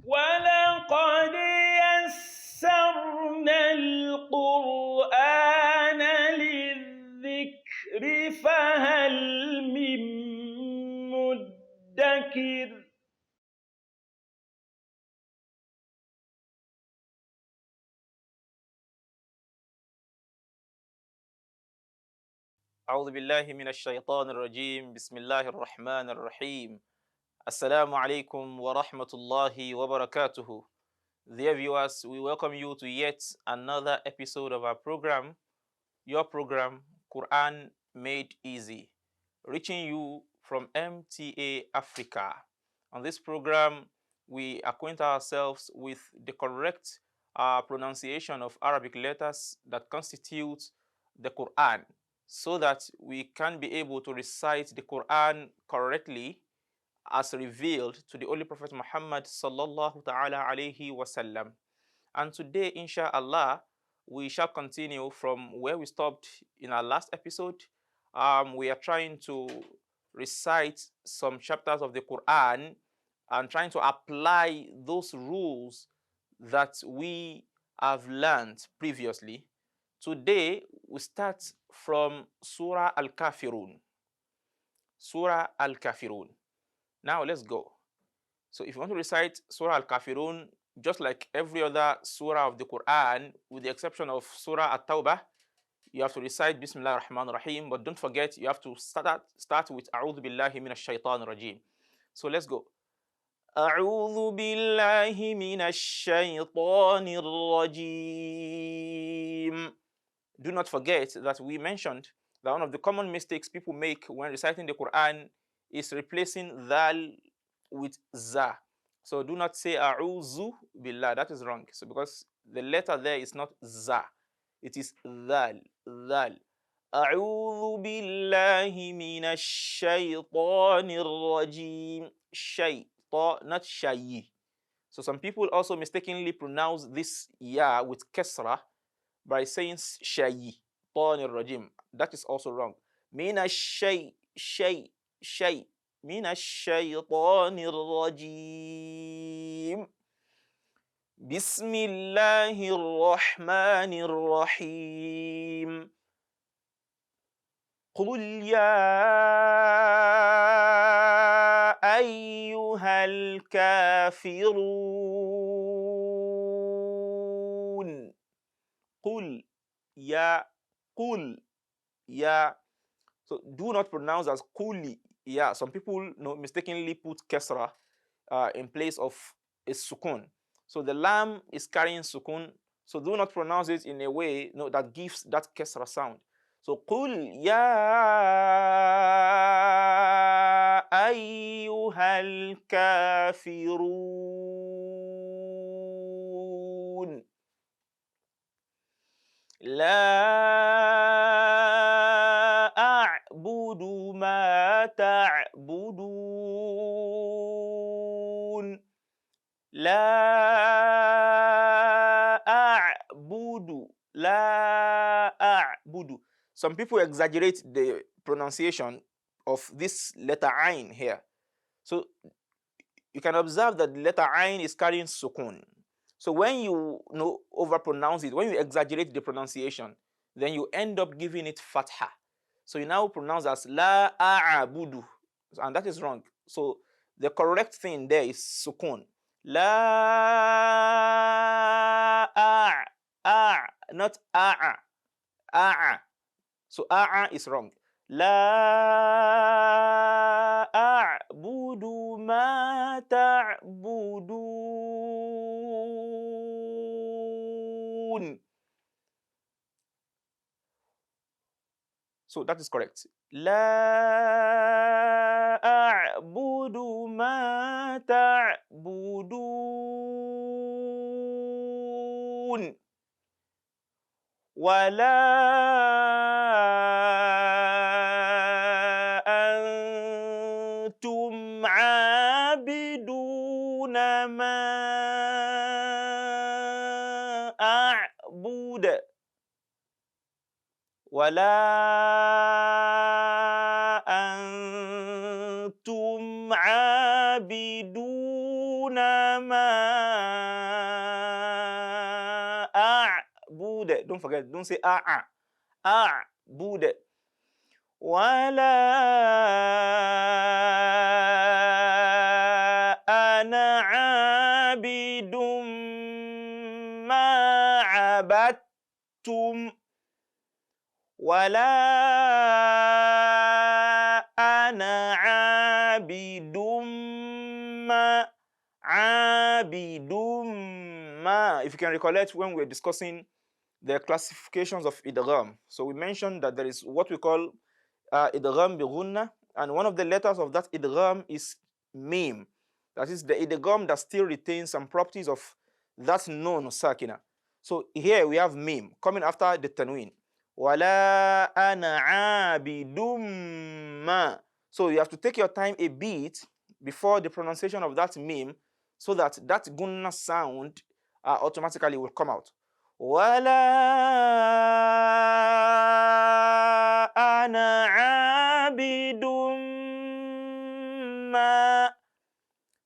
وَلَقَدْ يَسَّرْنَا الْقُرْآنَ لِلذِّكْرِ فَهَلْ مِن مُّدَّكِرٍ أعوذ بالله من الشيطان الرجيم بسم الله الرحمن الرحيم Assalamu alaikum wa rahmatullahi wa barakatuhu. Dear viewers, we welcome you to yet another episode of our program, your program, Quran Made Easy, reaching you from MTA Africa. On this program, we acquaint ourselves with the correct pronunciation of Arabic letters that constitute the Quran, so that we can be able to recite the Quran correctly as revealed to the Holy Prophet Muhammad sallallahu ta'ala alayhi wasallam. And today, inshallah, we shall continue from where we stopped in our last episode. We are trying to recite some chapters of the Quran and trying to apply those rules that we have learned previously. Today, we start from Surah Al-Kafirun. Surah Al-Kafirun. Now let's go. So if you want to recite Surah Al-Kafirun, just like every other surah of the Quran, with the exception of Surah At-Tawbah, you have to recite Bismillah ar-Rahman ar-Rahim, but don't forget you have to start with A'udhu Billahi Minash Shaitan Rajim. So let's go. A'udhu Billahi Minash Shaitan Rajim. Do not forget that we mentioned that one of the common mistakes people make when reciting the Quran is replacing dhal with za. So do not say a'udhu billah. That is wrong. So because the letter there is not za, it is dhal. Dhal. A'udhu billahi minash shaytanir rajim. Shaytan, not shayi. So some people also mistakenly pronounce this ya with kasra by saying shayi. Tanir rajim. That is also wrong. Minash shay. من الشيطان الرجيم بسم الله الرحمن الرحيم قل يا أيها الكافرون قل يا So do not pronounce as kuli. Yeah, some people mistakenly put kesra in place of a sukun. So the lam is carrying sukun. So do not pronounce it in a way that gives that kesra sound. So qul ya ayyuhal kafirun. La a'budu ma ta'budun. La a'budu. La a'budu. Some people exaggerate the pronunciation of this letter ain here. So you can observe that the letter ain is carrying sukun. So when you overpronounce it, when you exaggerate the pronunciation, then you end up giving it fatha. So you now pronounce as la a'budu, and that is wrong. So the correct thing there is sukun. La not a'a. So a'a is wrong. La a'budu ma ta'budun. So that is correct. La a'budu ma ta'budun. Wala antum abiduna ma a'bud. Wala antum abiduna ma a'budu. Don't forget, don't say a'budu. Wala ana abidum ma abattum. Wala ana abidum ma abidum ma. If you can recollect when we were discussing the classifications of idgham, so we mentioned that there is what we call idgham bi ghunna, and one of the letters of that idgham is mim. That is the idgham that still retains some properties of that known sakina. So here we have mim coming after the tanween. Wala ana abidum ma. So you have to take your time a bit before the pronunciation of that mim, so that that gunna sound automatically will come out. Wala ana abidum ma.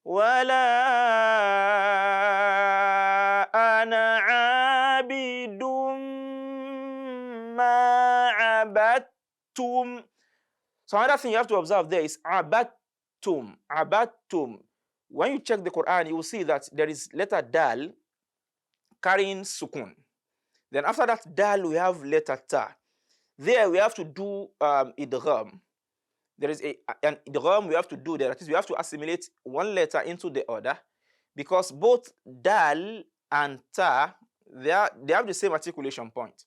Wala ana abidum ma abattum. So another thing you have to observe there is abattum. Abattum. When you check the Quran, you will see that there is letter dal carrying sukun. Then after that dal, we have letter ta. There we have to do idgham. There is an idgham we have to do there. That is, we have to assimilate one letter into the other, because both dal and ta, they have the same articulation point.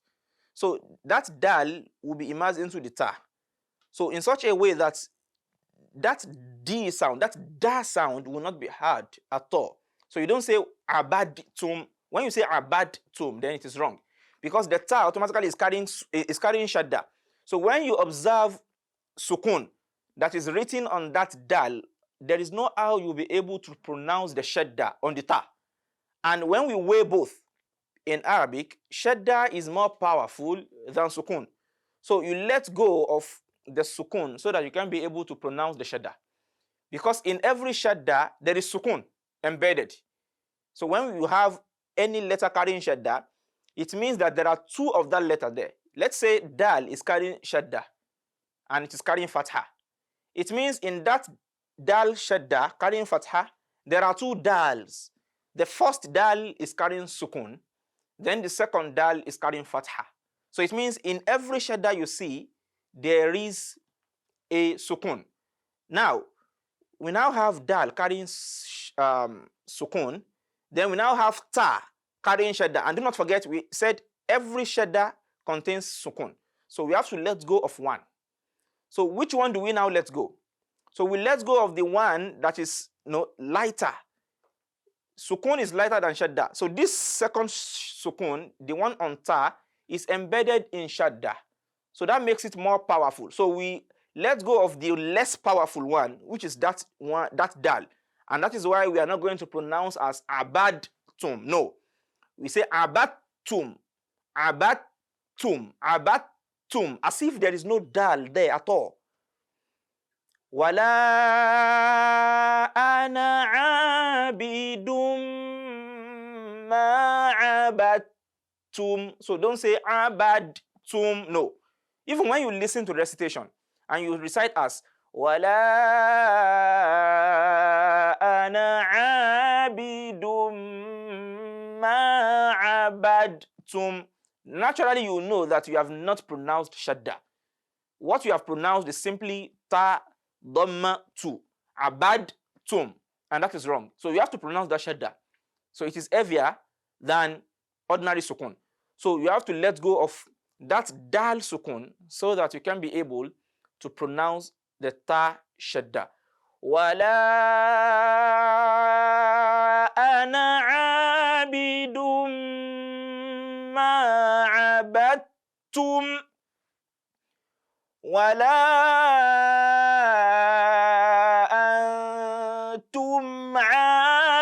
So that dal will be immersed into the ta. So in such a way that that d sound, that da sound will not be heard at all. So you don't say abadtum. When you say abadtum, then it is wrong, because the ta automatically is carrying shadda. So when you observe sukun that is written on that dal, there is no how you'll be able to pronounce the shadda on the ta. And when we weigh both in Arabic, shadda is more powerful than sukun. So you let go of the sukun so that you can be able to pronounce the shadda. Because in every shadda, there is sukun embedded. So when you have any letter carrying shadda, it means that there are two of that letter there. Let's say dal is carrying shadda and it is carrying fatha. It means in that dal shadda carrying fatha, there are two dals. The first dal is carrying sukun, then the second dal is carrying fatha. So it means in every shadda you see, there is a sukun. Now, we now have dal carrying sukun, then we now have ta carrying shadda. And do not forget, we said every shadda contains sukun. So we have to let go of one. So which one do we now let go? So we let go of the one that is lighter. Sukun is lighter than shadda. So this second sukun, the one on ta, is embedded in shadda. So that makes it more powerful. So we let go of the less powerful one, which is that one, that dal. And that is why we are not going to pronounce as abadtum. No. We say abattum, abattum, abattum, as if there is no dal there at all. Wala ana abidum ma abattum. So don't say abadtum. No. Even when you listen to recitation and you recite as wala ana abidum ma abadtum, naturally you know that you have not pronounced shadda. What you have pronounced is simply ta dhamma tu, abadtum, and that is wrong. So you have to pronounce that shadda. So it is heavier than ordinary sukun. So you have to let go of that dal sukun so that you can be able to pronounce the ta shadda. Wala ana abidum ma abattum. Wala antum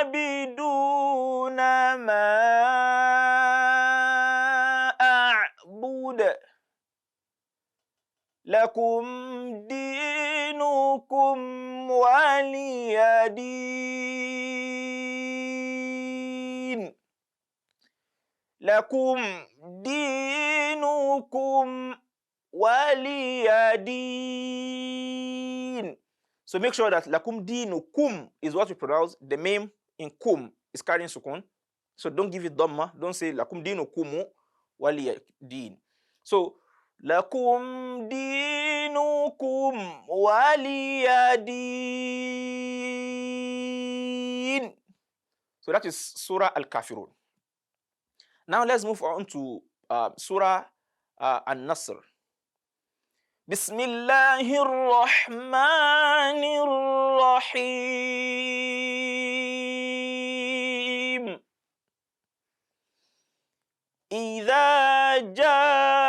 abiduna ma lakum dinukum waliyadin. lakum dinukum waliyadin. So make sure that lakum dinukum is what we pronounce. The meme in kum is carrying sukun. So don't give it dhamma. Don't say lakum dinukum waliyadin. So lakum dinukum waliyadin. So that is Surah Al-Kafirun. Now let's move on to Surah An-Nasr. Bismillahir Rahmanir Rahim. Idza jaa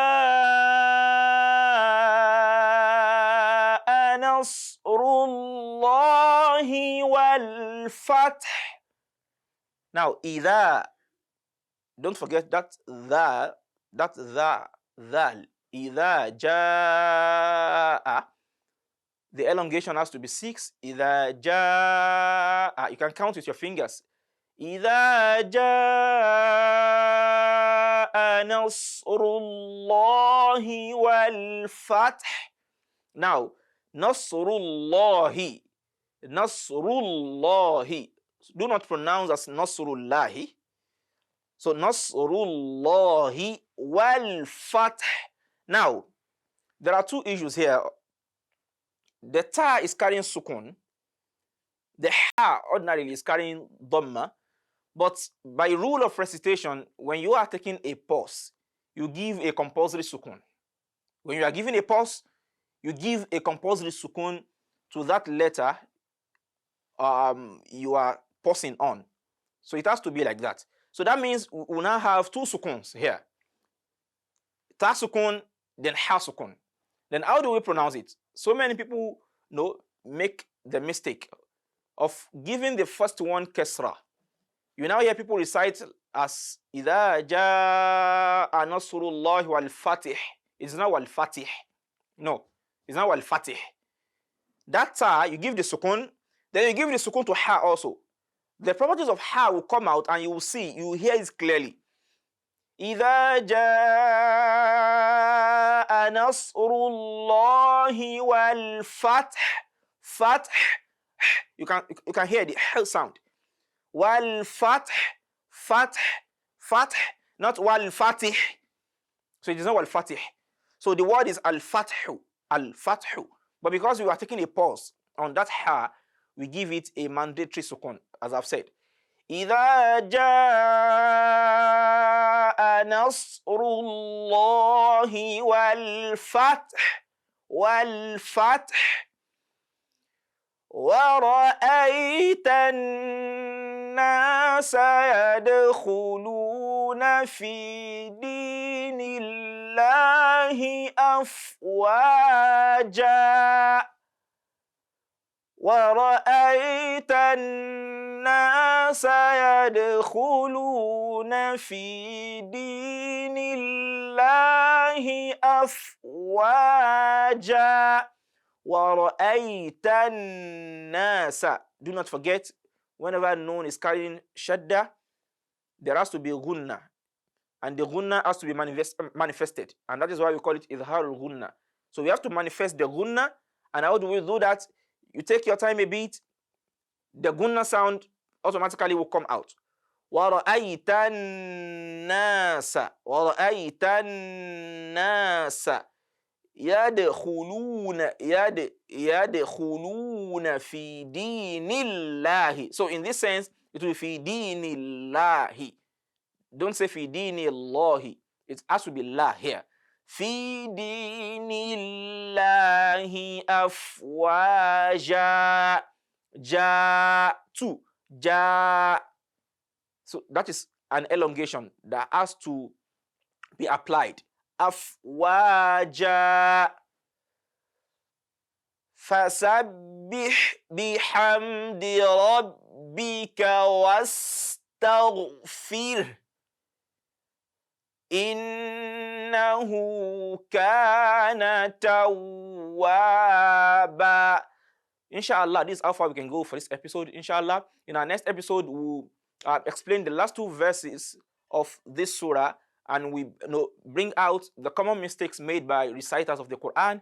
nasrullahi wal fath. Now, idha, don't forget that dhal. Idha jaa. The elongation has to be 6. Idha jaa. You can count with your fingers. Idha jaa nasrullahi wal fath. Now, nasrullahi. Do not pronounce as Nasrullahi. So Nasrullahi wal fath. Now, there are two issues here. The ta is carrying sukun. The ha ordinarily is carrying dhamma. But by rule of recitation, when you are taking a pause, you give a compulsory sukun. When you are giving a pause, you give a compulsory sukun to that letter you are pausing on. So it has to be like that. So that means we now have two sukuns here. Ta sukun, then ha sukun. Then how do we pronounce it? So many people make the mistake of giving the first one kasra. You now hear people recite as idha jaa nasrullahi wal fatih. It's not wal fatih. No, it's not wal fatih. That ta, you give the sukun, then you give the sukun to ha also. The properties of ha will come out and you will see, you will hear it clearly. إِذَا جَاءَ نَصْرُ اللَّهِ وَالْفَتْحِ. Fath. You can hear the h sound. وَالْفَتْحِ. Fath. Not وَالْفَتِحِ. So it is not وَالْفَتِحِ. So the word is al-fathu. Al-fathu. But because we are taking a pause on that ha, we give it a mandatory sukun, as I've said. إِذَا جَاءَ نَصْرُ اللَّهِ وَالْفَتْحِ وَرَأَيْتَ النَّاسَ يَدْخُلُونَ فِي دِينِ اللَّهِ أَفْوَاجًا وَرَأَيْتَ النَّاسَ يَدْخُلُونَ فِي دِينِ اللَّهِ أَفْوَاجًا وَرَأَيْتَ النَّاسَ. Do not forget, whenever noon is carrying shadda, there has to be ghunna. And the ghunna has to be manifested. And that is why we call it idharul ghunna. So we have to manifest the ghunna. And how do we do that? You take your time a bit, the gunna sound automatically will come out. وَرَأَيْتَ النَّاسَ يَدْخُلُونَ فِي دِينِ اللَّهِ. So in this sense, it will be فِي دِينِ اللَّهِ. Don't say فِي دِينِ اللَّهِ. It has to be la here. في دين الله أفواجا. So that is an elongation that has to be applied. أفواجا. فسبح بحمد ربك واستغفره إنه كان توابا. Inshallah, this is how far we can go for this episode. Inshallah, in our next episode, we'll explain the last two verses of this surah, and we bring out the common mistakes made by reciters of the Quran.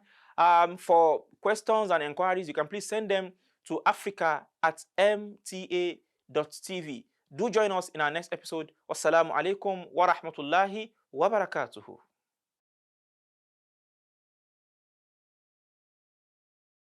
For questions and inquiries, you can please send them to africa@mta.tv. Do join us in our next episode. Wassalamu alaikum wa rahmatullahi wa barakatuhu.